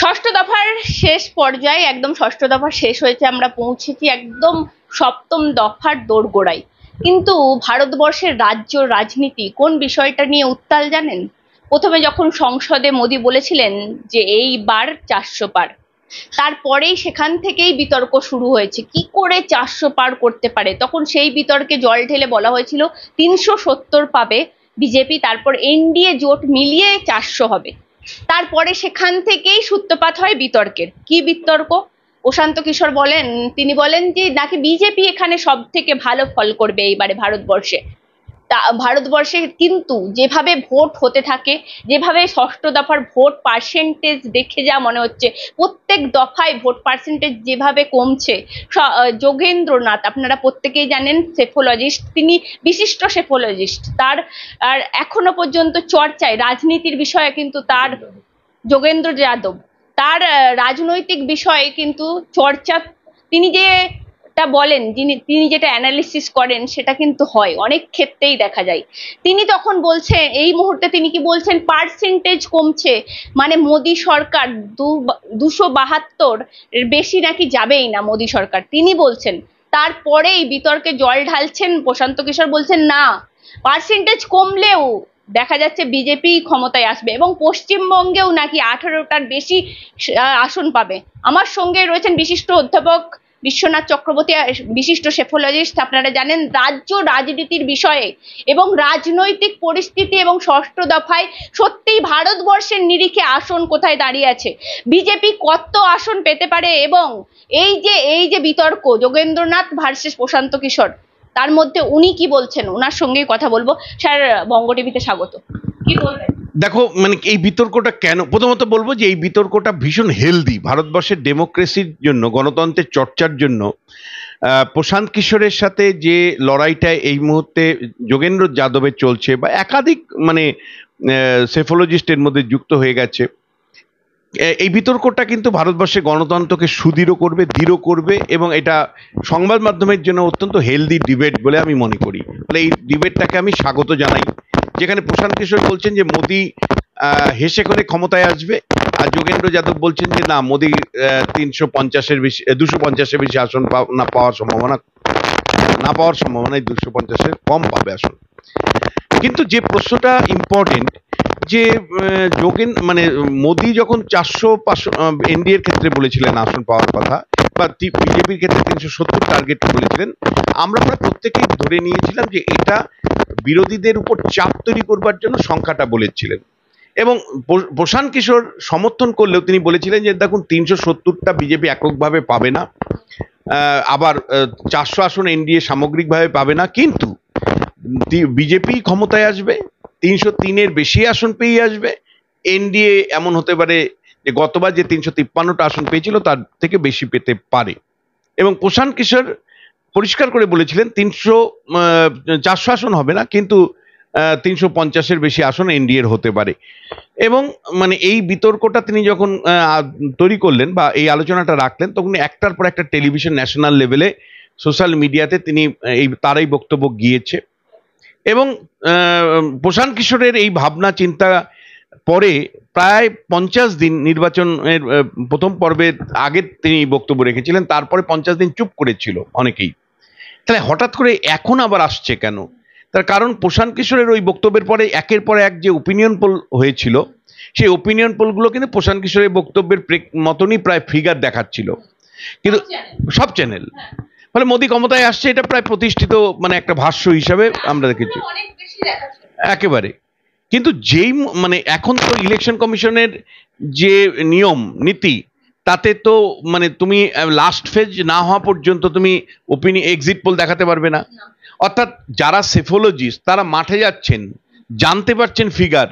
ষষ্ঠ দফার শেষ পর্যায়ে, একদম ষষ্ঠ দফা শেষ হয়েছে, আমরা পৌঁছেছি একদম সপ্তম দফার দোরগোড়ায়। কিন্তু ভারতবর্ষের রাজ্য রাজনীতি কোন বিষয়টা নিয়ে উত্তাল জানেন? প্রথমে যখন সংসদে মোদী বলেছিলেন যে এইবার 400 পার, তারপরেই সেখান থেকেই বিতর্ক শুরু হয়েছে, কি করে 400 পার করতে পারে। তখন সেই বিতর্কে জল ঢেলে বলা হয়েছিল 370 পাবে বিজেপি, তারপর এনডিএ জোট মিলিয়ে 400 হবে। তারপরে সেখান থেকেই সূত্রপাত হয় বিতর্কের। কি বিতর্ক? প্রশান্ত কিশোর বলেন, তিনি বলেন যে নাকি বিজেপি এখানে সব থেকে ভালো ফল করবে এইবারে ভারতবর্ষে। ভারতবর্ষে কিন্তু যেভাবে ভোট হতে থাকে, যেভাবে ষষ্ঠ দফার ভোট পার্সেন্টেজ দেখে যা মনে হচ্ছে, প্রত্যেক দফায় ভোট পার্সেন্টেজ যেভাবে কমছে। যোগেন্দ্রনাথ, আপনারা প্রত্যেকেই জানেন, সেফোলজিস্ট, তিনি বিশিষ্ট সেফোলজিস্ট, তার আর এখনো পর্যন্ত চর্চায় রাজনীতির বিষয়ে কিন্তু তার, যোগেন্দ্র যাদব, তার রাজনৈতিক বিষয়ে কিন্তু চর্চা, তিনি যেটা বলেন, তিনি যেটা অ্যানালিসিস করেন সেটা কিন্তু হয়, অনেক ক্ষেত্রেই দেখা যায়। তিনি তখন বলছেন, এই মুহূর্তে তিনি কি বলছেন, পার্সেন্টেজ কমছে, মানে মোদী সরকার 272 বেশি নাকি যাবেই না মোদী সরকার, তিনি বলছেন। তারপরেই বিতর্কে জল ঢালছেন প্রশান্ত কিশোর, বলছেন না, পার্সেন্টেজ কমলেও দেখা যাচ্ছে বিজেপি ক্ষমতায় আসবে এবং পশ্চিমবঙ্গেও নাকি 18টার বেশি আসন পাবে। আমার সঙ্গে রয়েছেন বিশিষ্ট অধ্যাপক বিশ্বনাথ চক্রবর্তী, বিশিষ্ট সেফোলজিস্ট। আপনারা জানেন রাজ্য রাজনীতির বিষয়ে এবং রাজনৈতিক পরিস্থিতি এবং ষষ্ঠ দফায় সত্যিই ভারতবর্ষের নিরিখে আসন কোথায় দাঁড়িয়ে আছে, বিজেপি কত আসন পেতে পারে, এবং এই যে বিতর্ক যোগেন্দ্রনাথ ভার্সেস প্রশান্ত কিশোর, তার মধ্যে উনি কি বলছেন, ওনার সঙ্গেই কথা বলবো। স্যার, বঙ্গ টিভিতে স্বাগত। কি বলবেন? দেখো, মানে এই বিতর্কটা কেন, প্রথমত বলবো যে এই বিতর্কটা ভীষণ হেলদি ভারতবর্ষের ডেমোক্রেসির জন্য, গণতন্ত্রের চর্চার জন্য। প্রশান্ত কিশোরের সাথে যে লড়াইটা এই মুহূর্তে যোগেন্দ্র যাদবের চলছে, বা একাধিক মানে সেফোলজিস্টের মধ্যে যুক্ত হয়ে গেছে, এই বিতর্কটা কিন্তু ভারতবর্ষের গণতন্ত্রকে সুদৃঢ় করবে, দৃঢ় করবে, এবং এটা সংবাদ মাধ্যমের জন্য অত্যন্ত হেলদি ডিবেট বলে আমি মনে করি। ফলে এই ডিবেটটাকে আমি স্বাগত জানাই, যেখানে প্রশান্ত কিশোর বলছেন যে মোদী হেসে করে ক্ষমতায় আসবে, আর যোগেন্দ্র যাদব বলছেন যে না, মোদী 350-এর বেশি, 250-এর বেশি আসন না পাওয়ার সম্ভাবনায় 250-এর কম পাবে আসন। কিন্তু যে প্রশ্নটা ইম্পর্টেন্ট, যে মানে মোদী যখন 400-500 এনডিএর ক্ষেত্রে বলেছিলেন আসন পাওয়ার কথা, বা বিজেপির ক্ষেত্রে 370 টার্গেট বলেছিলেন, আমরা প্রায় প্রত্যেকেই ধরে নিয়েছিলাম যে এটা বিরোধীদের উপর চাপ তৈরি করবার জন্য সংখ্যাটা বলেছিলেন। এবং প্রশান্ত কিশোর সমর্থন করলেও তিনি বলেছিলেন যে দেখুন, 370টা বিজেপি এককভাবে পাবে না, আবার 400 আসন এনডিএ সামগ্রিকভাবে পাবে না, কিন্তু বিজেপি ক্ষমতায় আসবে, 303-এর বেশি আসন পেয়ে আসবে। এনডিএ এমন হতে পারে যে গতবার যে 353টা আসন পেয়েছিল তার থেকে বেশি পেতে পারে। এবং প্রশান্ত কিশোর পরিষ্কার করে বলেছিলেন 400 আসন হবে না, কিন্তু 350-এর বেশি আসন এনডিএর হতে পারে। এবং মানে এই বিতর্কটা তিনি যখন তৈরি করলেন বা এই আলোচনাটা রাখলেন, তখন একটার পর একটা টেলিভিশন, ন্যাশনাল লেভেলে, সোশ্যাল মিডিয়াতে তিনি তারাই বক্তব্য গিয়েছে। এবং প্রশান্ত কিশোরের এই ভাবনা চিন্তা পরে প্রায় 50 দিন, নির্বাচনের প্রথম পর্বের আগে তিনি বক্তব্য রেখেছিলেন, তারপরে 50 দিন চুপ করেছিল অনেকেই। তাহলে হঠাৎ করে এখন আবার আসছে কেন? তার কারণ প্রশান্ত কিশোরের ওই বক্তব্যের পরে একের পর এক যে ওপিনিয়ন পোল হয়েছিল, সেই ওপিনিয়ন পোলগুলো কিন্তু প্রশান্ত কিশোরের বক্তব্যের মতনই প্রায় ফিগার দেখাচ্ছিল, কিন্তু সব চ্যানেল। ফলে মোদী ক্ষমতায় আসছে, এটা প্রায় প্রতিষ্ঠিত মানে একটা ভাষ্য হিসাবে আমরা দেখেছি একেবারে। কিন্তু যেই মানে এখন তো ইলেকশন কমিশনের যে নিয়ম নীতি, তাতে তো মানে তুমি লাস্ট ফেজ না হওয়া পর্যন্ত তুমি এক্সিট পোল দেখাতে পারবে না। অর্থাৎ যারা সেফোলজিস্ট তারা মাঠে যাচ্ছেন, জানতে পারছেন ফিগার,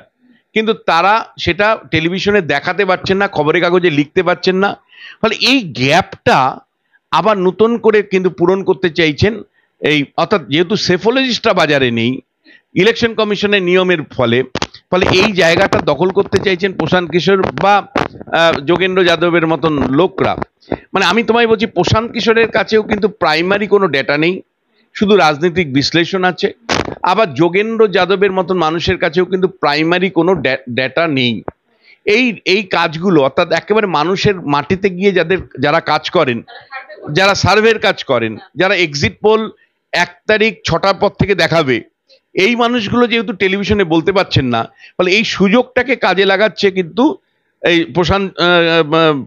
কিন্তু তারা সেটা টেলিভিশনে দেখাতে পারছেন না, খবরের কাগজে লিখতে পারছেন না। ফলে এই গ্যাপটা আবার নতুন করে কিন্তু পূরণ করতে চাইছেন এই, অর্থাৎ যেহেতু সেফোলজিস্টরা বাজারে নেই ইলেকশন কমিশনের নিয়মের ফলে এই জায়গাটা দখল করতে চাইছেন প্রশান্ত কিশোর বা যোগেন্দ্র যাদবের মতন লোকরা। মানে আমি তোমায় বলছি, প্রশান্ত কিশোরের কাছেও কিন্তু প্রাইমারি কোনো ডেটা নেই, শুধু রাজনৈতিক বিশ্লেষণ আছে। আবার যোগেন্দ্র যাদবের মতন মানুষের কাছেও কিন্তু প্রাইমারি কোনো ডেটা নেই। এই এই কাজগুলো অর্থাৎ একেবারে মানুষের মাটিতে গিয়ে যারা কাজ করেন, যারা সার্ভের কাজ করেন, যারা এক্সিট পোল 1 তারিখ 6টার পর থেকে দেখাবে, এই মানুষগুলো যেহেতু টেলিভিশনে বলতে পারছেন না, ফলে এই সুযোগটাকে কাজে লাগাচ্ছে কিন্তু এই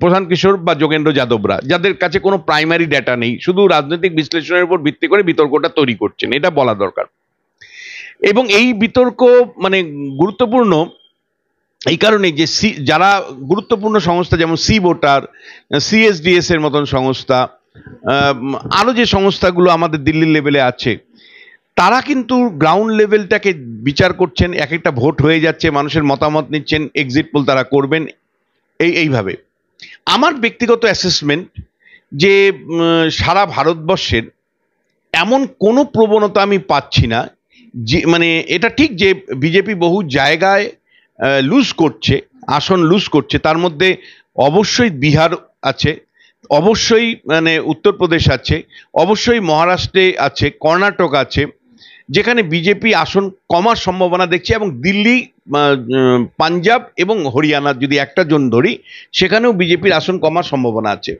প্রশান্ত কিশোর বা যোগেন্দ্র যাদবরা, যাদের কাছে কোনো প্রাইমারি ডেটা নেই, শুধু রাজনৈতিক বিশ্লেষণের উপর ভিত্তি করে বিতর্কটা তৈরি করছেন, এটা বলা দরকার। এবং এই বিতর্ক মানে গুরুত্বপূর্ণ এই কারণে যে যারা গুরুত্বপূর্ণ সংস্থা যেমন সি ভোটার, সিএসডিএস এর মতন সংস্থা, আরো যে সংস্থাগুলো আমাদের দিল্লির লেভেলে আছে, তারা কিন্তু গ্রাউন্ড লেভেলটাকে বিচার করছেন, এক একটা ভোট হয়ে যাচ্ছে, মানুষের মতামত নিচ্ছেন, এক্সিট পোল তারা করবেন এইভাবে। আমার ব্যক্তিগত অ্যাসেসমেন্ট যে সারা ভারতবর্ষের এমন কোনো প্রবণতা আমি পাচ্ছি না যে মানে এটা ঠিক যে বিজেপি বহু জায়গায় লুজ করছে, আসন লুজ করছে, তার মধ্যে অবশ্যই বিহার আছে, অবশ্যই মানে উত্তরপ্রদেশ আছে, অবশ্যই মহারাষ্ট্রে আছে, কর্ণাটক আছে, যেখানে বিজেপি আসন কমার সম্ভাবনা দেখছে, এবং দিল্লি, পাঞ্জাব এবং হরিয়ানা যদি একটা জোন ধরি, সেখানেও বিজেপির আসন কমার সম্ভাবনা আছে।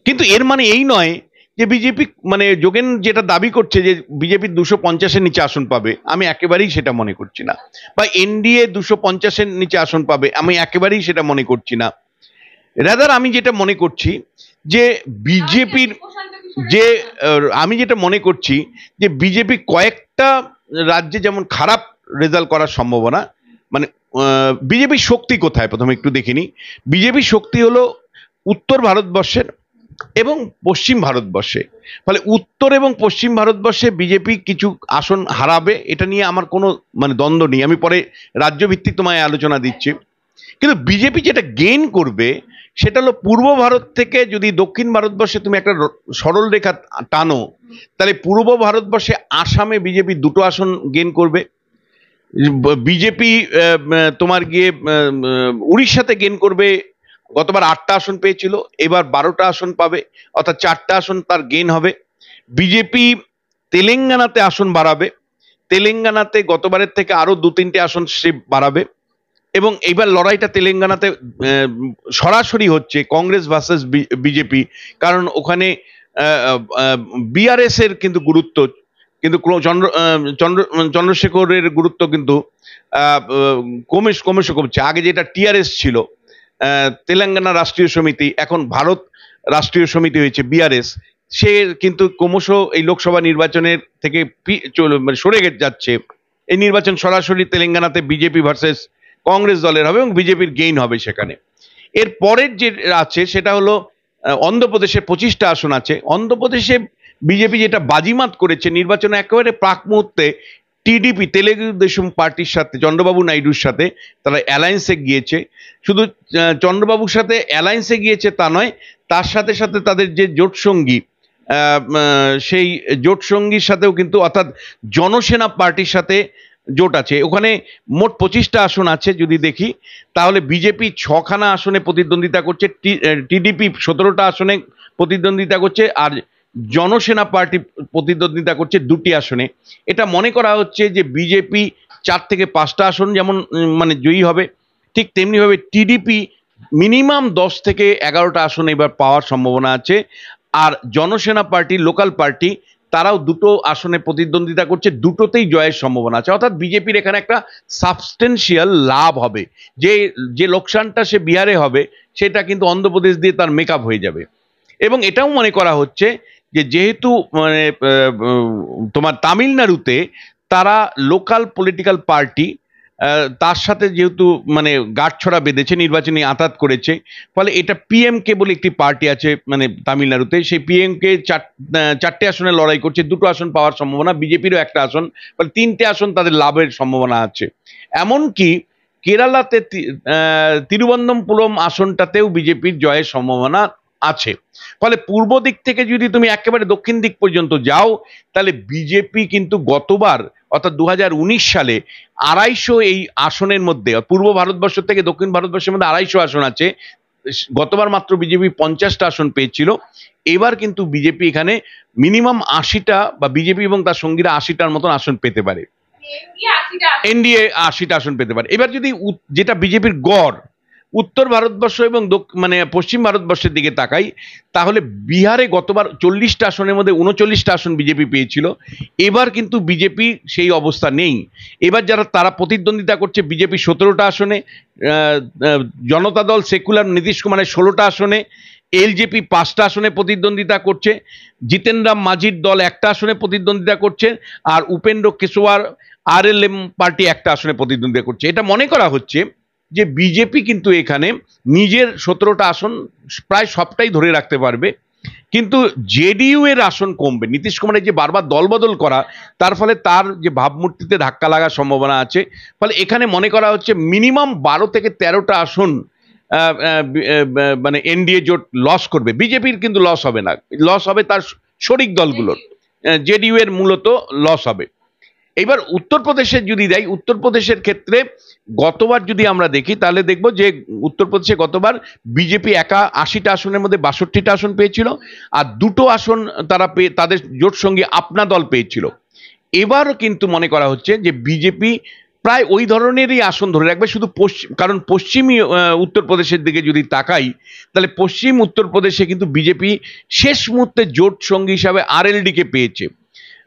কিন্তু এর মানে এই নয় যে বিজেপি মানে যোগেন যেটা দাবি করছে যে বিজেপি 250-এর নিচে আসন পাবে, আমি একেবারেই সেটা মনে করছি না, বা এনডিএ 250-এর নিচে আসন পাবে, আমি একেবারেই সেটা মনে করছি না। রাদার আমি যেটা মনে করছি যে বিজেপির যে আমি যেটা মনে করছি যে বিজেপি কয়েকটা রাজ্যে যেমন খারাপ রেজাল্ট করার সম্ভাবনা, মানে বিজেপির শক্তি কোথায় প্রথমে একটু দেখিনি। বিজেপির শক্তি হলো উত্তর ভারতবর্ষের এবং পশ্চিম ভারতবর্ষে, ফলে উত্তর এবং পশ্চিম ভারতবর্ষে বিজেপি কিছু আসন হারাবে, এটা নিয়ে আমার কোনো মানে দ্বন্দ্ব নেই, আমি পরে রাজ্যভিত্তিক তোমায় আলোচনা দিচ্ছি। কিন্তু বিজেপি যেটা গেইন করবে সেটা হলো পূর্ব ভারত থেকে যদি দক্ষিণ ভারতবর্ষে তুমি একটা সরল রেখা টানো, তাহলে পূর্ব ভারতবর্ষে আসামে বিজেপি 2টো আসন গেইন করবে, বিজেপি তোমার গিয়ে উড়িষ্যাতে গেইন করবে, গতবার 8টা আসন পেয়েছিল, এবার 12টা আসন পাবে, অর্থাৎ 4টা আসন তার গেইন হবে। বিজেপি তেলেঙ্গানাতে আসন বাড়াবে, তেলেঙ্গানাতে গতবারের থেকে আরো 2-3টে আসন সে বাড়াবে, এবং এইবার লড়াইটা তেলেঙ্গানাতে সরাসরি হচ্ছে কংগ্রেস ভার্সেস বিজেপি, কারণ ওখানে বিআরএস এর কিন্তু গুরুত্ব, কিন্তু চন্দ্রশেখরের গুরুত্ব কিন্তু ক্রমশ কমছে। আগে যেটা টিআরএস ছিল, তেলেঙ্গানা রাষ্ট্রীয় সমিতি, এখন ভারত রাষ্ট্রীয় সমিতি হয়েছে বিআরএস, সে কিন্তু ক্রমশ এই লোকসভা নির্বাচনের থেকে সরে যাচ্ছে। এই নির্বাচন সরাসরি তেলেঙ্গানাতে বিজেপি ভার্সেস কংগ্রেস দলের হবে এবং বিজেপির গেইন হবে সেখানে। এর পরের যে আছে সেটা হলো অন্ধ্রপ্রদেশে 25টা আসন আছে। অন্ধ্রপ্রদেশে বিজেপি যেটা বাজিমাত করেছে নির্বাচনে একেবারে প্রাক মুহূর্তে, টিডিপি তেলেগু দেশম পার্টির সাথে, চন্দ্রবাবু নাইডুর সাথে তারা অ্যালায়েন্সে গিয়েছে। শুধু চন্দ্রবাবুর সাথে অ্যালায়েন্সে গিয়েছে তা নয়, তার সাথে সাথে তাদের যে জোট সঙ্গী, সেই জোট সঙ্গীর সাথেও কিন্তু, অর্থাৎ জনসেনা পার্টির সাথে জোট আছে। ওখানে মোট 25টা আসন আছে যদি দেখি, তাহলে বিজেপি 6খানা আসনে প্রতিদ্বন্দ্বিতা করছে, টিডিপি 17টা আসনে প্রতিদ্বন্দ্বিতা করছে, আর জনসেনা পার্টি প্রতিদ্বন্দ্বিতা করছে 2টি আসনে। এটা মনে করা হচ্ছে যে বিজেপি 4 থেকে 5টা আসন যেমন মানে জয়ী হবে, ঠিক তেমনিভাবে টিডিপি মিনিমাম 10 থেকে 11টা আসন এবার পাওয়ার সম্ভাবনা আছে। আর জনসেনা পার্টি, লোকাল পার্টি, তারাও 2টো আসনে প্রতিদ্বন্দ্বিতা করছে, 2টোতেই জয়ের সম্ভাবনা আছে। অর্থাৎ বিজেপির এখানে একটা সাবস্টেন্সিয়াল লাভ হবে, যে লোকসানটা সে বিহারে হবে সেটা কিন্তু অন্ধ্রপ্রদেশ দিয়ে তার মেকআপ হয়ে যাবে। এবং এটাও মনে করা হচ্ছে যে যেহেতু মানে তোমার তামিলনাড়ুতে তারা লোকাল পলিটিক্যাল পার্টি, তার সাথে যেহেতু মানে গাঁটছড়া বেঁধেছে, নির্বাচনী আঁতাত করেছে, ফলে এটা পিএমকে বলে একটি পার্টি আছে মানে তামিলনাড়ুতে, সেই পিএমকে 4টে আসনে লড়াই করছে, 2টো আসন পাওয়ার সম্ভাবনা, বিজেপিরও 1টা আসন, ফলে 3টে আসন তাদের লাভের সম্ভাবনা আছে। এমনকি কেরালাতে তিরুবনন্তপুরম আসনটাতেও বিজেপির জয়ের সম্ভাবনা আছে। ফলে পূর্ব দিক থেকে যদি তুমি একেবারে দক্ষিণ দিক পর্যন্ত যাও, তাহলে বিজেপি কিন্তু গতবার অর্থাৎ 2019 সালে 250 এই আসনের মধ্যে, পূর্ব ভারতবর্ষ থেকে দক্ষিণ ভারতবর্ষের মধ্যে 250 আসন আছে, গতবার মাত্র বিজেপি 50টা আসন পেয়েছিল। এবার কিন্তু বিজেপি এখানে মিনিমাম 80টা, বা বিজেপি এবং তার সঙ্গীরা 80টার মতন আসন পেতে পারে, এনডিএ 80টা আসন পেতে পারে। এবার যদি যেটা বিজেপির গড়, উত্তর ভারতবর্ষ এবং মানে পশ্চিম ভারতবর্ষের দিকে তাকাই, তাহলে বিহারে গতবার 40টা আসনের মধ্যে 39টা আসন বিজেপি পেয়েছিল। এবার কিন্তু বিজেপি সেই অবস্থা নেই। এবার যারা তারা প্রতিদ্বন্দ্বিতা করছে, বিজেপি 17টা আসনে, জনতা দল সেকুলার নীতিশ কুমারের 16টা আসনে, এলজেপি 5টা আসনে প্রতিদ্বন্দ্বিতা করছে, জিতেন রাম মাঝির দল একটা আসনে প্রতিদ্বন্দ্বিতা করছে, আর উপেন্দ্র কেশওয়ার আরএলএম পার্টি একটা আসনে প্রতিদ্বন্দ্বিতা করছে। এটা মনে করা হচ্ছে যে বিজেপি কিন্তু এখানে নিজের 17টা আসন প্রায় সবটাই ধরে রাখতে পারবে, কিন্তু জেডিইউ এর আসন কমবে। নীতিশ কুমারের যে বারবার দলবদল করা, তার ফলে তার যে ভাবমূর্তিতে ধাক্কা লাগার সম্ভাবনা আছে। ফলে এখানে মনে করা হচ্ছে মিনিমাম 12 থেকে 13টা আসন মানে এনডিএ জোট লস করবে। বিজেপির কিন্তু লস হবে না, লস হবে তার শরিক দলগুলোর, জেডিইউ এর মূলত লস হবে। এবার উত্তরপ্রদেশের যদি দেয়, উত্তরপ্রদেশের ক্ষেত্রে গতবার যদি আমরা দেখি তাহলে দেখব যে উত্তরপ্রদেশে গতবার বিজেপি একা 80টা আসনের মধ্যে 62টা আসন পেয়েছিল, আর 2টো আসন তারা তাদের জোট সঙ্গী আপনা দল পেয়েছিল। এবারও কিন্তু মনে করা হচ্ছে যে বিজেপি প্রায় ওই ধরনেরই আসন ধরে রাখবে, শুধু কারণ পশ্চিমী উত্তরপ্রদেশের দিকে যদি তাকাই, তাহলে পশ্চিম উত্তরপ্রদেশে কিন্তু বিজেপি শেষ মুহূর্তে জোট সঙ্গী হিসাবে আরএলডি কে পেয়েছে।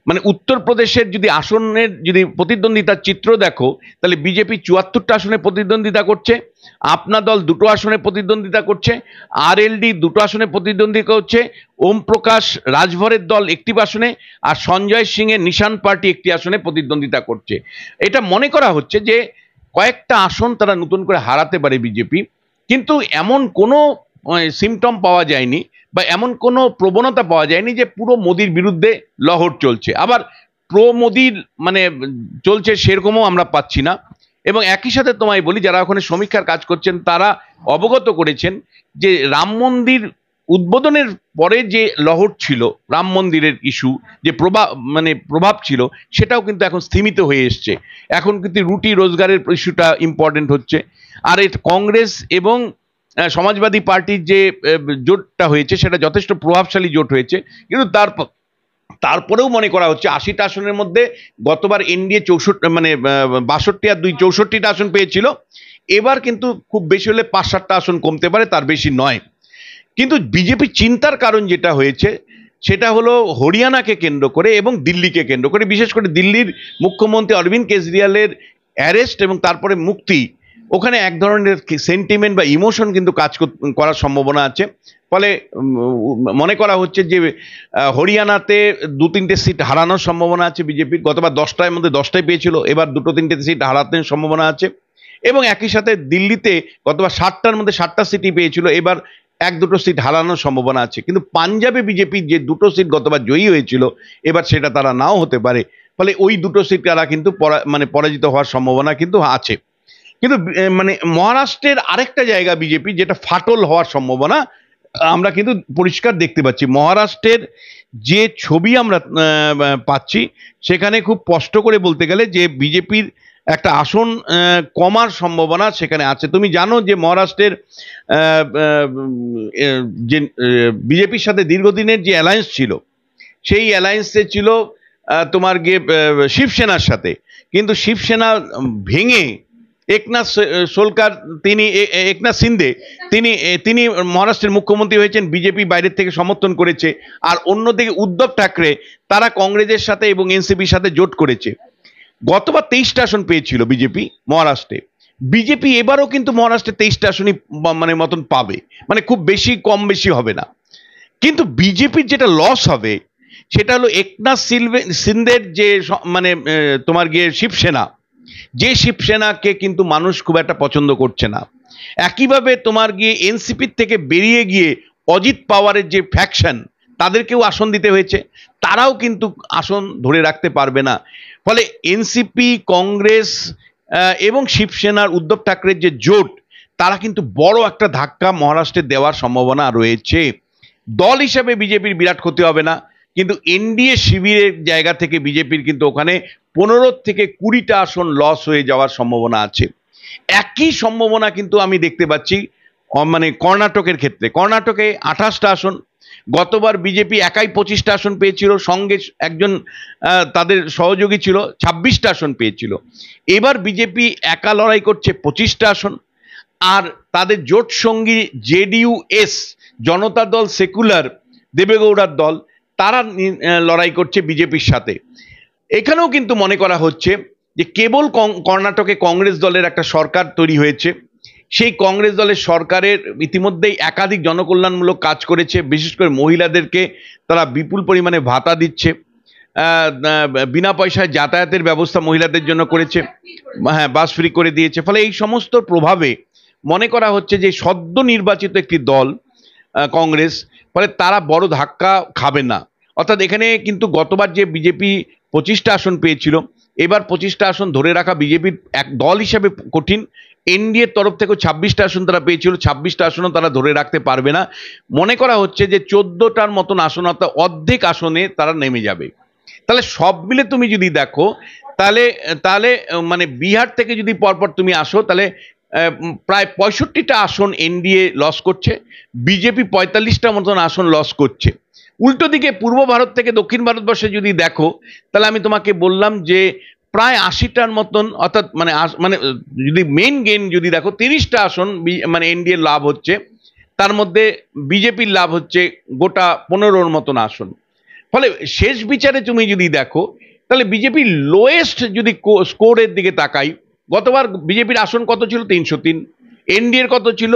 মানে উত্তরপ্রদেশের যদি আসনের যদি প্রতিদ্বন্দ্বিতার চিত্র দেখো, তাহলে বিজেপি 74টা আসনে প্রতিদ্বন্দ্বিতা করছে, আপনা দল 2টো আসনে প্রতিদ্বন্দ্বিতা করছে, আরএলডি 2টো আসনে প্রতিদ্বন্দ্বিতা করছে, ওম প্রকাশ রাজভরের দল একটি আসনে, আর সঞ্জয় সিং এর নিশান পার্টি একটি আসনে প্রতিদ্বন্দ্বিতা করছে। এটা মনে করা হচ্ছে যে কয়েকটা আসন তারা নতুন করে হারাতে পারে বিজেপি, কিন্তু এমন কোনো সিমটম পাওয়া যায়নি বা এমন কোনো প্রবণতা পাওয়া যায়নি যে পুরো মোদির বিরুদ্ধে লহর চলছে, আবার প্রো মোদির মানে চলছে সেরকমও আমরা পাচ্ছি না। এবং একই সাথে তোমায় বলি, যারা ওখানে সমীক্ষার কাজ করছেন তারা অবগত করেছেন যে রাম মন্দির উদ্বোধনের পরে যে লহর ছিল, রাম মন্দিরের ইস্যু যে প্রভাব ছিল, সেটাও কিন্তু এখন স্থিমিত হয়ে এসছে। এখন কিন্তু রুটি রোজগারের ইস্যুটা ইম্পর্টেন্ট হচ্ছে। আর এর কংগ্রেস এবং সমাজবাদী পার্টির যে জোটটা হয়েছে সেটা যথেষ্ট প্রভাবশালী জোট হয়েছে, কিন্তু তারপরেও মনে করা হচ্ছে 80টা আসনের মধ্যে গতবার এনডিএ 64 মানে 62 আর 2 64টা আসন পেয়েছিল। এবার কিন্তু খুব বেশি হলে 5-7টা আসন কমতে পারে, তার বেশি নয়। কিন্তু বিজেপি চিন্তার কারণ যেটা হয়েছে সেটা হলো হরিয়ানাকে কেন্দ্র করে এবং দিল্লিকে কেন্দ্র করে, বিশেষ করে দিল্লির মুখ্যমন্ত্রী অরবিন্দ কেজরিওয়ালের অ্যারেস্ট এবং তারপরে মুক্তি, ওখানে এক ধরনের সেন্টিমেন্ট বা ইমোশন কিন্তু কাজ করার সম্ভাবনা আছে। ফলে মনে করা হচ্ছে যে হরিয়ানাতে 2-3টে সিট হারানোর সম্ভাবনা আছে বিজেপির। গতবার 10টার মধ্যে 10টাই পেয়েছিল, এবার 2-3টে সিট হারাতে সম্ভাবনা আছে। এবং একই সাথে দিল্লিতে গতবার 60টার মধ্যে 60টা সিটই পেয়েছিল, এবার 1-2টো সিট হারানোর সম্ভাবনা আছে। কিন্তু পাঞ্জাবে বিজেপির যে 2টো সিট গতবার জয়ী হয়েছিল, এবার সেটা তারা নাও হতে পারে। ফলে ওই 2টো সিট তারা কিন্তু পরাজিত হওয়ার সম্ভাবনা কিন্তু আছে। কিন্তু মানে মহারাষ্ট্রের আরেকটা জায়গা বিজেপি যেটা ফাটল হওয়ার সম্ভাবনা আমরা কিন্তু পরিষ্কার দেখতে পাচ্ছি। মহারাষ্ট্রের যে ছবি আমরা পাচ্ছি, সেখানে খুব স্পষ্ট করে বলতে গেলে যে বিজেপির একটা আসন কমার সম্ভাবনা সেখানে আছে। তুমি জানো যে মহারাষ্ট্রের যে বিজেপির সাথে দীর্ঘদিনের যে অ্যালায়েন্স ছিল, সেই অ্যালায়েন্সে ছিল তোমার গিয়ে শিবসেনার সাথে, কিন্তু শিবসেনা ভেঙে একনাথ শিন্দে তিনি মহারাষ্ট্রের মুখ্যমন্ত্রী হয়েছেন, বিজেপি বাইরের থেকে সমর্থন করেছে। আর অন্যদিকে উদ্ধব ঠাকরে তারা কংগ্রেসের সাথে এবং এনসিপির সাথে জোট করেছে। গতবার 23টা আসন পেয়েছিল বিজেপি মহারাষ্ট্রে। বিজেপি এবারও কিন্তু মহারাষ্ট্রে 23টা আসনই মানে মতন পাবে, মানে খুব বেশি কম বেশি হবে না। কিন্তু বিজেপির যেটা লস হবে সেটা হলো একনাথ শিন্দের যে মানে তোমার গিয়ে শিবসেনা, যে শিবসেনাকে কিন্তু মানুষ খুব একটা পছন্দ করছে না। একইভাবে তোমার গিয়ে এনসিপির থেকে বেরিয়ে গিয়ে অজিত পাওয়ারের যে ফ্যাকশন, তাদেরকেও আসন দিতে হয়েছে, তারাও কিন্তু আসন ধরে রাখতে পারবে না। ফলে এনসিপি, কংগ্রেস এবং শিবসেনার উদ্ধব ঠাকরের যে জোট, তারা কিন্তু বড় একটা ধাক্কা মহারাষ্ট্রে দেওয়ার সম্ভাবনা রয়েছে। দল হিসেবে বিজেপির বিরাট ক্ষতি হবে না, কিন্তু এনডিএ শিবিরের জায়গা থেকে বিজেপির কিন্তু ওখানে 15 থেকে 20টা আসন লস হয়ে যাওয়ার সম্ভাবনা আছে। একই সম্ভাবনা কিন্তু আমি দেখতে পাচ্ছি মানে কর্ণাটকের ক্ষেত্রে। কর্ণাটকে 28টা আসন, গতবার বিজেপি একাই 25টা আসন পেয়েছিল, সঙ্গে একজন তাদের সহযোগী ছিল, 26টা আসন পেয়েছিল। এবার বিজেপি একা লড়াই করছে 25টা আসন। আর তাদের জোট সঙ্গী জেডিইউ-এস, জনতা দল সেকুলার, দেবেগৌড়ার দল, তারা লড়াই করছে বিজেপির সাথে। এখানেও কিন্তু মনে করা হচ্ছে যে কেবল কর্ণাটকে কংগ্রেস দলের একটা সরকার তৈরি হয়েছে, সেই কংগ্রেস দলের সরকারের ইতিমধ্যেই একাধিক জনকল্যাণমূলক কাজ করেছে, বিশেষ করে মহিলাদেরকে তারা বিপুল পরিমাণে ভাতা দিচ্ছে, বিনা পয়সায় যাতায়াতের ব্যবস্থা মহিলাদের জন্য করেছে, হ্যাঁ বাস ফ্রি করে দিয়েছে। ফলে এই সমস্ত প্রভাবে মনে করা হচ্ছে যে সদ্য নির্বাচিত একটি দল কংগ্রেস, ফলে তারা বড় ধাক্কা খাবে না। অর্থাৎ এখানে কিন্তু গতবার যে বিজেপি 25টা আসন পেয়েছিল, এবার 25টা আসন ধরে রাখা বিজেপির এক দল হিসেবে কঠিন। এনডিএর তরফ থেকেও 26টা আসন তারা পেয়েছিল, 26টা আসনও তারা ধরে রাখতে পারবে না। মনে করা হচ্ছে যে 14টার মতন আসন, অর্থাৎ অর্ধেক আসনে তারা নেমে যাবে। তাহলে সব মিলে তুমি যদি দেখো, তাহলে তাহলে মানে বিহার থেকে যদি পরপর তুমি আসো, তাহলে প্রায় 65টা আসন এনডিএ লস করছে, বিজেপি 45টা মতন আসন লস করছে। উল্টো দিকে পূর্ব ভারত থেকে দক্ষিণ ভারতবর্ষে যদি দেখো, তাহলে আমি তোমাকে বললাম যে প্রায় 80টার মতন, অর্থাৎ মানে মানে যদি মেইন গেইন যদি দেখো 30টা আসন মানে এনডিএ লাভ হচ্ছে, তার মধ্যে বিজেপির লাভ হচ্ছে গোটা 15-র মতন আসন। ফলে শেষ বিচারে তুমি যদি দেখো, তাহলে বিজেপির লোয়েস্ট যদি স্কোরের দিকে তাকাই, গতবার বিজেপির আসন কত ছিল? 303। এনডিএর কত ছিল?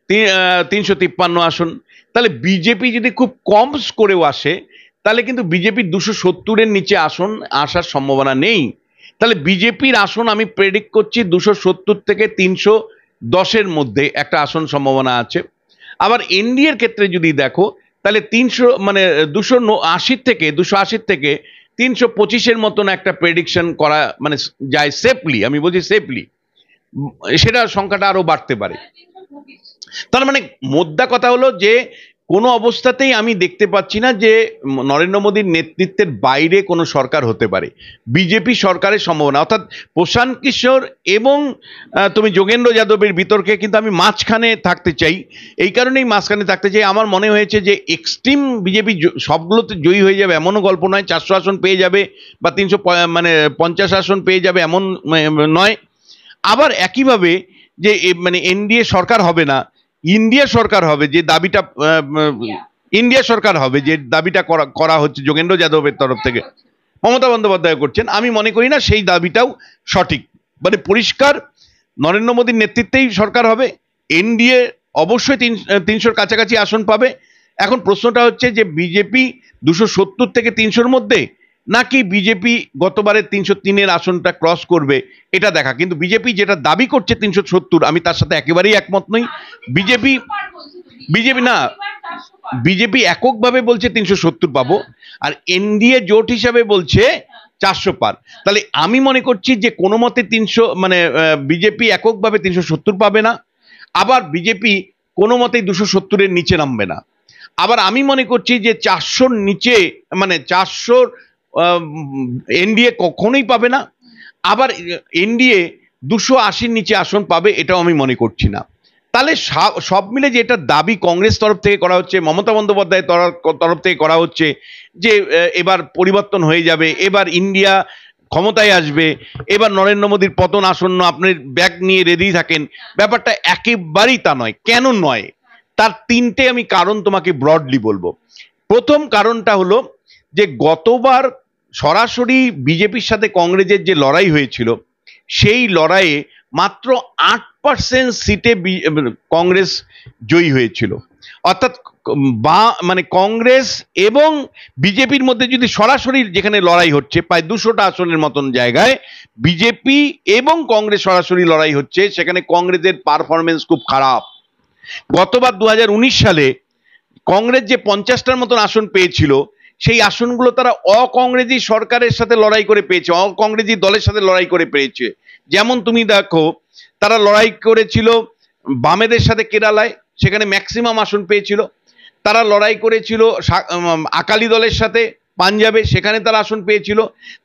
353 আসন। তাহলে বিজেপি যদি খুব কম স্কোরেও আসে, তাহলে কিন্তু বিজেপির 270-এর নিচে আসন আসার সম্ভাবনা নেই। তাহলে বিজেপির আসন আমি প্রেডিক্ট করছি 270 থেকে 310-এর মধ্যে একটা আসন সম্ভাবনা আছে। আবার এনডিএর ক্ষেত্রে যদি দেখো, তাহলে 280 থেকে 325-এর মতন একটা প্রেডিকশন করা মানে যায় সেফলি, আমি বলছি সেফলি, সেটা সংখ্যাটা আরো বাড়তে পারে। তার মানে মোদ্দা কথা হলো যে কোনো অবস্থাতেই আমি দেখতে পাচ্ছি না যে নরেন্দ্র মোদীর নেতৃত্বের বাইরে কোনো সরকার হতে পারে। বিজেপি সরকারের সম্ভাবনা, অর্থাৎ প্রশান্ত কিশোর এবং তুমি যোগেন্দ্র যাদবের বিতর্কে কিন্তু আমি মাঝখানে থাকতে চাই। এই কারণেই মাঝখানে থাকতে চাই, আমার মনে হয়েছে যে এক্সট্রিম বিজেপি সবগুলোতে জয়ী হয়ে যাবে এমনও গল্প নয়, 400 আসন পেয়ে যাবে বা 350 আসন পেয়ে যাবে এমন নয়। আবার একইভাবে যে মানে এনডিএ সরকার হবে না, ইন্ডিয়া সরকার হবে, যে দাবিটা ইন্ডিয়া সরকার হবে, যে দাবিটা করা হচ্ছে যোগেন্দ্র যাদবের তরফ থেকে, মমতা বন্দ্যোপাধ্যায় করছেন, আমি মনে করি না সেই দাবিটাও সঠিক। মানে পরিষ্কার নরেন্দ্র মোদীর নেতৃত্বেই সরকার হবে, এনডিএ অবশ্যই 300-র কাছাকাছি আসন পাবে। এখন প্রশ্নটা হচ্ছে যে বিজেপি 270 থেকে 300-র মধ্যে, নাকি বিজেপি গতবারের 303-এর আসনটা ক্রস করবে, এটা দেখা। কিন্তু বিজেপি যেটা দাবি করছে 370, আমি তার সাথে একেবারেই একমত নই। বিজেপি না, বিজেপি এককভাবে বলছে 370 পাবো, আর এনডিএ জোট হিসাবে বলছে 400 পার। তাহলে আমি মনে করছি যে কোনো মতে 300 মানে বিজেপি এককভাবে 370 পাবে না, আবার বিজেপি কোনো মতেই 270-এর নিচে নামবে না। আবার আমি মনে করছি যে 400-র নিচে মানে 400 এনডিএ কখনোই পাবে না, আবার এনডিএ 280-র নিচে আসন পাবে, এটাও আমি মনে করছি না। তাহলে সব মিলে যে এটা দাবি কংগ্রেস তরফ থেকে করা হচ্ছে, মমতা বন্দ্যোপাধ্যায়ের তরফ থেকে করা হচ্ছে যে এবার পরিবর্তন হয়ে যাবে, এবার ইন্ডিয়া ক্ষমতায় আসবে, এবার নরেন্দ্র মোদীর পতন আসন্ন, আপনি ব্যাগ নিয়ে রেডি থাকেন, ব্যাপারটা একেবারেই তা নয়। কেন নয়? তার 3টে আমি কারণ তোমাকে ব্রডলি বলবো। প্রথম কারণটা হলো যে গতবার সরাসরি বিজেপির সাথে কংগ্রেসের যে লড়াই হয়েছিল, সেই লড়াইয়ে মাত্র 8% সিটে কংগ্রেস জয়ী হয়েছিল। অর্থাৎ মানে কংগ্রেস এবং বিজেপির মধ্যে যদি সরাসরি যেখানে লড়াই হচ্ছে প্রায় 200টা আসনের মতন জায়গায় বিজেপি এবং কংগ্রেস সরাসরি লড়াই হচ্ছে, সেখানে কংগ্রেসের পারফরমেন্স খুব খারাপ। গতবার 2019 সালে কংগ্রেস যে 50টার মতন আসন পেয়েছিল, সেই আসনগুলো তারা অকংগ্রেসি সরকারের সাথে লড়াই করে পেয়েছে, অকংগ্রেসি দলের সাথে লড়াই করে পেয়েছে। যেমন তুমি দেখো, তারা লড়াই করেছিল বামেদের সাথে কেরালায়, সেখানে ম্যাক্সিমাম আসন পেয়েছিল। তারা লড়াই করেছিল আকালি দলের সাথে পাঞ্জাবে, সেখানে তারা আসন পেয়েছিল।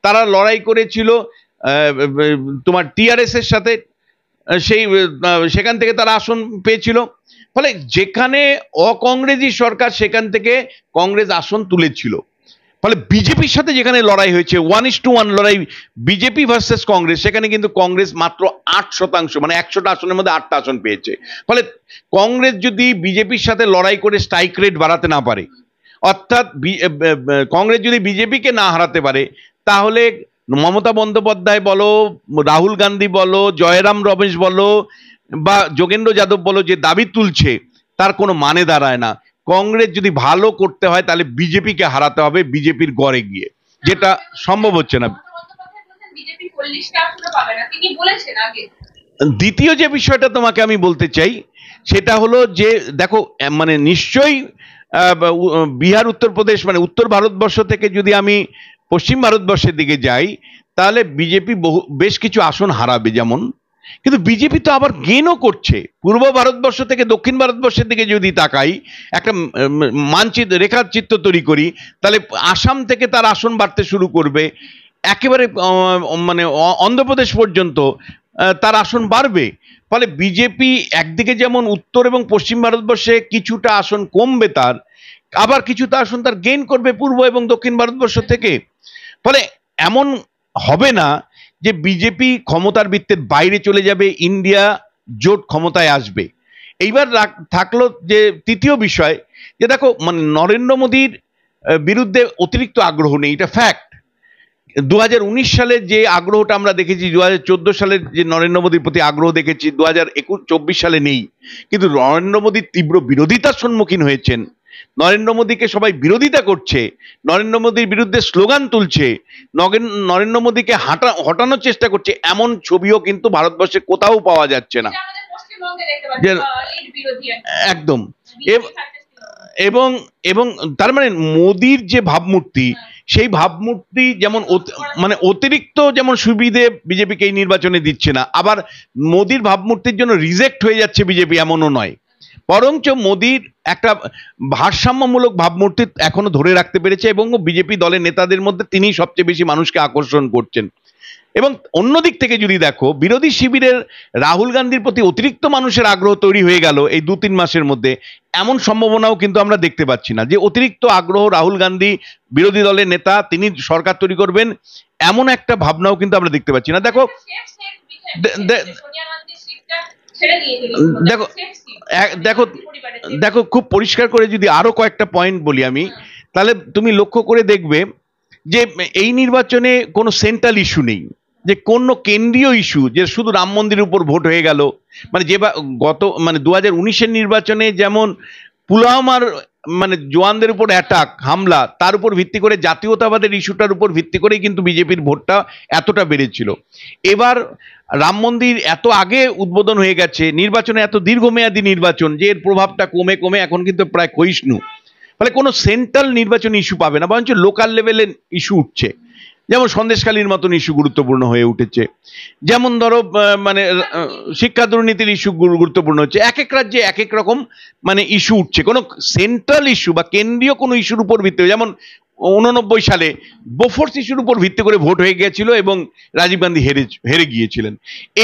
তারা লড়াই করেছিল তোমার টিআরএস এর সাথে, সেখান থেকে তারা আসন পেয়েছিল। ফলে যেখানে অকংগ্রেসি সরকার, সেখান থেকে কংগ্রেস আসন তুলেছিল। ফলে বিজেপির সাথে যেখানে লড়াই হয়েছে 1:1 লড়াই বিজেপি ভার্সেস কংগ্রেস, সেখানে কিন্তু কংগ্রেস মাত্র 8%, মানে 100টা আসনের মধ্যে 8টা আসন পেয়েছে। ফলে কংগ্রেস যদি বিজেপির সাথে লড়াই করে স্ট্রাইক রেট বাড়াতে না পারে, অর্থাৎ কংগ্রেস যদি বিজেপিকে না হারাতে পারে, তাহলে মমতা বন্দ্যোপাধ্যায় বলো, রাহুল গান্ধী বলো, জয়রাম রমেশ বলো বা যোগেন্দ্র যাদব বলো, যে দাবি তুলছে তার কোনো মানে দাঁড়ায় না। কংগ্রেস যদি ভালো করতে হয় তাহলে বিজেপিকে হারাতে হবে বিজেপির গড়ে গিয়ে, যেটা সম্ভব হচ্ছে না। দ্বিতীয় যে বিষয়টা তোমাকে আমি বলতে চাই সেটা হলো যে দেখো, মানে নিশ্চয়ই বিহার, উত্তরপ্রদেশ, মানে উত্তর ভারতবর্ষ থেকে যদি আমি পশ্চিম ভারতবর্ষের দিকে যাই, তাহলে বিজেপি বেশ কিছু আসন হারাবে যেমন, কিন্তু বিজেপি তো আবার গেনও করছে। পূর্ব ভারতবর্ষ থেকে দক্ষিণ ভারতবর্ষের দিকে যদি তাকাই, একটা মানচিত্র, রেখাচিত্র তৈরি করি, তাহলে আসাম থেকে তার আসন বাড়তে শুরু করবে, একেবারে মানে অন্ধ্রপ্রদেশ পর্যন্ত তার আসন বাড়বে। ফলে বিজেপি একদিকে যেমন উত্তর এবং পশ্চিম ভারতবর্ষে কিছুটা আসন কমবে তার, আবার কিছুটা আসন তার গেইন করবে পূর্ব এবং দক্ষিণ ভারতবর্ষ থেকে। ফলে এমন হবে না যে বিজেপি ক্ষমতার বৃত্তের বাইরে চলে যাবে, ইন্ডিয়া জোট ক্ষমতায় আসবে। এইবার থাকলো যে তৃতীয় বিষয়, যে দেখো, মানে নরেন্দ্র মোদীর বিরুদ্ধে অতিরিক্ত আগ্রহ নেই, এটা ফ্যাক্ট। 2019 সালে যে আগ্রহটা আমরা দেখেছি, 2014 সালের যে নরেন্দ্র মোদীর প্রতি আগ্রহ দেখেছি, 2024 সালে নেই। কিন্তু নরেন্দ্র মোদী তীব্র বিরোধিতার সম্মুখীন হয়েছেন, নরেন্দ্র মোদীকে সবাই বিরোধিতা করছে, নরেন্দ্র মোদীর বিরুদ্ধে স্লোগান তুলছে, নরেন্দ্র মোদীকে হটানোর চেষ্টা করছে, এমন ছবিও কিন্তু ভারতবর্ষে কোথাও পাওয়া যাচ্ছে না। একদম। এবং এবং তার মানে মোদীর যে ভাবমূর্তি, সেই ভাবমূর্তি যেমন মানে অতিরিক্ত যেমন সুবিধে বিজেপিকে এই নির্বাচনে দিচ্ছে না, আবার মোদীর ভাবমূর্তির জন্য রিজেক্ট হয়ে যাচ্ছে বিজেপি, এমনও নয়। বরঞ্চ মোদীর একটা ভারসাম্যমূলক ভাবমূর্তি এখনো ধরে রাখতে পেরেছে, এবং বিজেপি দলের নেতাদের মধ্যে তিনি সবচেয়ে বেশি মানুষকে আকর্ষণ করছেন। এবং অন্যদিক থেকে যদি দেখো, বিরোধী শিবিরের রাহুল গান্ধীর প্রতি অতিরিক্ত মানুষের আগ্রহ তৈরি হয়ে গেল এই 2-3 মাসের মধ্যে, এমন সম্ভাবনাও কিন্তু আমরা দেখতে পাচ্ছি না যে অতিরিক্ত আগ্রহ, রাহুল গান্ধী বিরোধী দলের নেতা, তিনি সরকার তৈরি করবেন, এমন একটা ভাবনাও কিন্তু আমরা দেখতে পাচ্ছি না। দেখো দেখো দেখো দেখো খুব পরিষ্কার করে যদি আরো কয়েকটা পয়েন্ট বলি আমি, তাহলে তুমি লক্ষ্য করে দেখবে যে এই নির্বাচনে কোনো সেন্ট্রাল ইস্যু নেই, যে কোনো কেন্দ্রীয় ইস্যু, যে শুধু রাম মন্দিরের উপর ভোট হয়ে গেল। মানে যে গত, মানে 2019-এর নির্বাচনে যেমন পুলওয়ামার মানে জওয়ানদের উপর অ্যাটাক, হামলা, তার উপর ভিত্তি করে জাতীয়তাবাদের ইস্যুটার উপর ভিত্তি করেই কিন্তু বিজেপির ভোটটা এতটা বেড়েছিল। এবার রাম মন্দির এত আগে উদ্বোধন হয়ে গেছে, নির্বাচনে এত দীর্ঘমেয়াদী নির্বাচন, যে এর প্রভাবটা কমে কমে এখন কিন্তু প্রায় ক্ষয়িষ্ণু। ফলে কোনো সেন্ট্রাল নির্বাচনী ইস্যু পাবে না, বরঞ্চ লোকাল লেভেলের ইস্যু উঠছে। যেমন সন্দেশখালীর মতন ইস্যু গুরুত্বপূর্ণ হয়ে উঠেছে, যেমন ধরো মানে শিক্ষা দুর্নীতির ইস্যু গুরুত্বপূর্ণ হচ্ছে। এক এক রাজ্যে এক এক রকম মানে ইস্যু উঠছে। কোনো সেন্ট্রাল ইস্যু বা কেন্দ্রীয় কোনো ইস্যুর উপর ভিত্তি, যেমন 89 সালে বোফোর্স ইস্যুর উপর ভিত্তি করে ভোট হয়ে গিয়েছিল এবং রাজীব গান্ধী হেরে গিয়েছিলেন।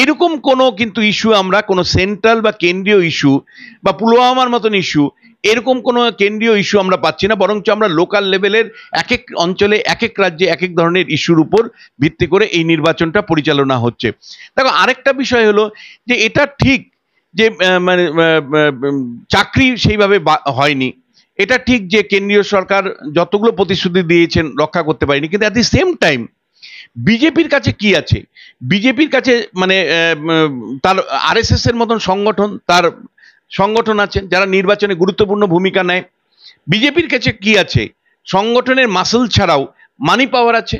এরকম কোনো কিন্তু ইস্যু আমরা, কোনো সেন্ট্রাল বা কেন্দ্রীয় ইস্যু বা পুলওয়ামার মতন ইস্যু, এরকম কোনো কেন্দ্রীয় ইস্যু আমরা পাচ্ছি না, বরঞ্চ আমরা লোকাল লেভেলের এক এক অঞ্চলে এক এক রাজ্যে এক এক ধরনের ইস্যুর উপর ভিত্তি করে এই নির্বাচনটা পরিচালনা হচ্ছে। দেখো, আরেকটা বিষয় হলো যে এটা ঠিক যে মানে চাকরি সেইভাবে হয়নি, এটা ঠিক যে কেন্দ্রীয় সরকার যতগুলো প্রতিশ্রুতি দিয়েছেন রক্ষা করতে পারেনি, কিন্তু অ্যাট দি সেম টাইম বিজেপির কাছে কি আছে? বিজেপির কাছে মানে তার আরএসএস এর মতন সংগঠন, তার সংগঠন আছেন যারা নির্বাচনে গুরুত্বপূর্ণ ভূমিকা নেয়। বিজেপির কাছে কি আছে? সংগঠনের মাসল ছাড়াও মানি পাওয়ার আছে।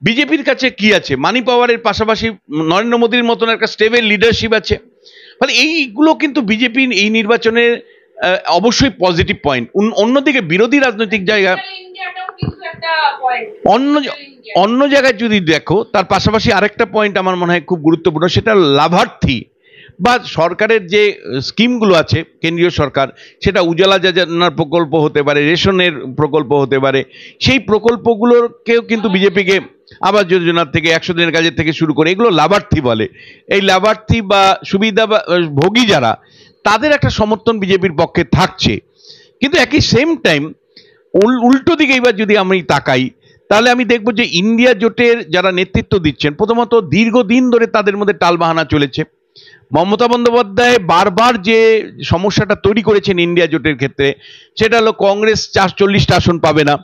বিজেপির কাছে কি আছে? মানি পাওয়ারের পাশাপাশি নরেন্দ্র মোদীর মতন একটা স্টেবল লিডারশিপ আছে। ফলে এইগুলো কিন্তু বিজেপির এই নির্বাচনের অবশ্যই পজিটিভ পয়েন্ট। অন্যদিকে বিরোধী রাজনৈতিক জায়গা অন্য জায়গায় যদি দেখো, তার পাশাপাশি আরেকটা পয়েন্ট আমার মনে হয় খুব গুরুত্বপূর্ণ, সেটা লাভার্থী বা সরকারের যে স্কিমগুলো আছে কেন্দ্রীয় সরকার, সেটা উজালা যোজনার প্রকল্প হতে পারে, রেশনের প্রকল্প হতে পারে, সেই প্রকল্পগুলোকেও কিন্তু বিজেপিকে আবাস যোজনার থেকে 100 দিনের কাজের থেকে শুরু করে এগুলো লাভার্থী বলে। এই লাভার্থী বা সুবিধা ভোগী যারা, তাদের একটা সমর্থন বিজেপির পক্ষে থাকছে। কিন্তু একই সেম টাইম উল্টো দিকে এবার যদি আমি তাকাই, তাহলে আমি দেখব যে ইন্ডিয়া জোটের যারা নেতৃত্ব দিচ্ছেন, প্রথমত দীর্ঘদিন ধরে তাদের মধ্যে টালবাহানা চলেছে। মমতা বন্দ্যোপাধ্যায় বারবার যে সমস্যাটা তৈরি করেছেন ইন্ডিয়া জোটের ক্ষেত্রে, সেটা হলো কংগ্রেস 40টা আসন পাবে না।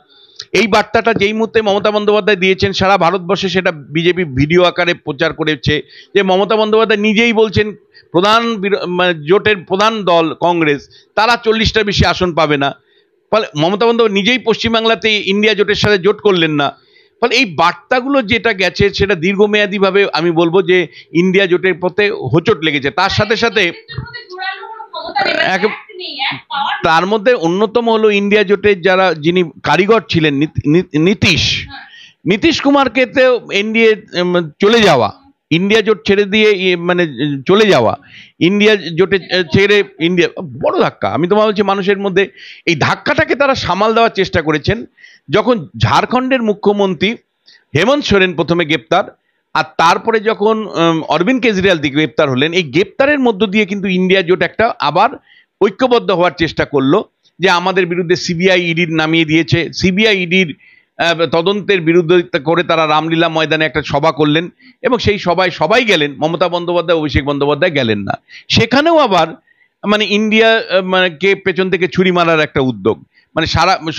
এই বার্তাটা যেই মুহূর্তে মমতা বন্দ্যোপাধ্যায় দিয়েছেন, সারা ভারতবর্ষে সেটা বিজেপি ভিডিও আকারে প্রচার করেছে, যে মমতা বন্দ্যোপাধ্যায় নিজেই বলছেন জোটের প্রধান দল কংগ্রেস, তারা 40টার বেশি আসন পাবে না। ফলে মমতা বন্দ্যোপাধ্যায় নিজেই পশ্চিমবাংলাতে ইন্ডিয়া জোটের সাথে জোট করলেন না। ফলে এই বার্তাগুলো যেটা গেছে, সেটা দীর্ঘমেয়াদীভাবে আমি বলবো যে ইন্ডিয়া জোটের পথে হোঁচট লেগেছে। তার সাথে সাথে তার মধ্যে অন্যতম হলো ইন্ডিয়া জোটের যিনি কারিগর ছিলেন নীতিশ কুমারকে তো এনডিএ চলে যাওয়া, ইন্ডিয়া জোট ছেড়ে দিয়ে মানে চলে যাওয়া, ইন্ডিয়া জোটে ছেড়ে ইন্ডিয়া, বড় ধাক্কা। আমি তোমার বলছি, মানুষের মধ্যে এই ধাক্কাটাকে তারা সামাল দেওয়ার চেষ্টা করেছেন। যখন ঝাড়খণ্ডের মুখ্যমন্ত্রী হেমন্ত সোরেন প্রথমে গ্রেপ্তার, আর তারপরে যখন অরবিন্দ কেজরিওয়াল গ্রেপ্তার হলেন, এই গ্রেপ্তারের মধ্য দিয়ে কিন্তু ইন্ডিয়া জোট একটা আবার ঐক্যবদ্ধ হওয়ার চেষ্টা করলো, যে আমাদের বিরুদ্ধে সিবিআই ইডির নামিয়ে দিয়েছে। সিবিআই ইডির তদন্তের বিরোধিতা করে তারা রামলীলা ময়দানে একটা সভা করলেন, এবং সেই সভায় সবাই গেলেন, মমতা বন্দ্যোপাধ্যায়, অভিষেক বন্দ্যোপাধ্যায় গেলেন না। সেখানেও আবার মানে ইন্ডিয়া মানে কে পেছন থেকে ছুরি মারার একটা উদ্যোগ, মানে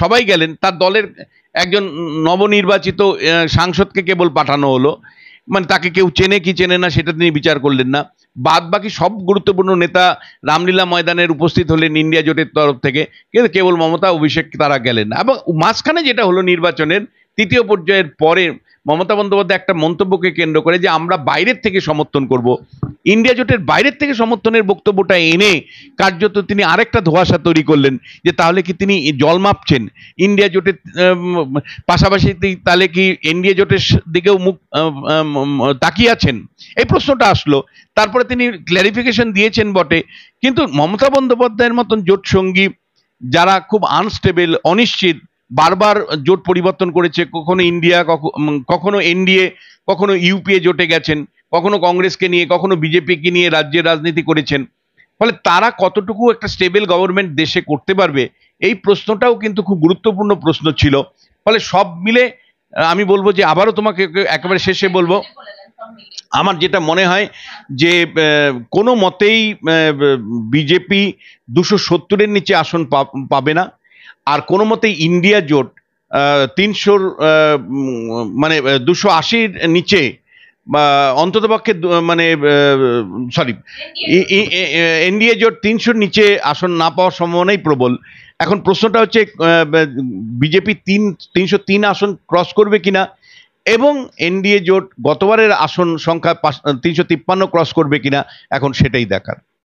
সবাই গেলেন, তার দলের একজন নবনির্বাচিত সাংসদকে কেবল পাঠানো হলো, মানে তাকে কেউ চেনে কি চেনে না সেটা তিনি বিচার করলেন না। বাদ বাকি সব গুরুত্বপূর্ণ নেতা রামলীলা ময়দানের উপস্থিত হলেন ইন্ডিয়া জোটের তরফ থেকে, কিন্তু কেবল মমতা, অভিষেক তারা গেলেন না। এবং মাঝখানে যেটা হলো নির্বাচনের তৃতীয় পর্যায়ের পরে, মমতা বন্দ্যোপাধ্যায় একটা মন্তব্যকে কেন্দ্র করে যে আমরা বাইরের থেকে সমর্থন করব, ইন্ডিয়া জোটের বাইরের থেকে সমর্থনের বক্তব্যটা এনে কার্যত তিনি আরেকটা ধোঁয়াশা তৈরি করলেন, যে তাহলে কি তিনি জল মাপছেন ইন্ডিয়া জোটের পাশাপাশি, তাহলে কি ইন্ডিয়া জোটের দিকেও মুখ তাকিয়ে আছেন, এই প্রশ্নটা আসলো। তারপরে তিনি ক্ল্যারিফিকেশন দিয়েছেন বটে, কিন্তু মমতা বন্দ্যোপাধ্যায়ের মতন জোট সঙ্গী যারা খুব আনস্টেবল, অনিশ্চিত, বারবার জোট পরিবর্তন করেছে, কখনো ইন্ডিয়া, কখনো এনডিএ, কখনো ইউপিএ জোটে গেছেন, কখনো কংগ্রেসকে নিয়ে, কখনো বিজেপিকে নিয়ে রাজ্যের রাজনীতি করেছেন। ফলে তারা কতটুকু একটা স্টেবল গভর্নমেন্ট দেশে করতে পারবে, এই প্রশ্নটাও কিন্তু খুব গুরুত্বপূর্ণ প্রশ্ন ছিল। ফলে সব মিলে আমি বলবো যে, আবারও তোমাকে একেবারে শেষে বলবো, আমার যেটা মনে হয় যে কোনো মতেই বিজেপি 270-এর নিচে আসন পাবে না, আর কোনো মতেই ইন্ডিয়া জোট 300 মানে 280-র নিচে, অন্ততপক্ষে মানে সরি, এনডিএ জোট 300-র নিচে আসন না পাওয়ার সম্ভাবনাই প্রবল। এখন প্রশ্নটা হচ্ছে বিজেপি 303 আসন ক্রস করবে কিনা, এবং এনডিএ জোট গতবারের আসন সংখ্যা 353 ক্রস করবে কিনা, এখন সেটাই দেখার।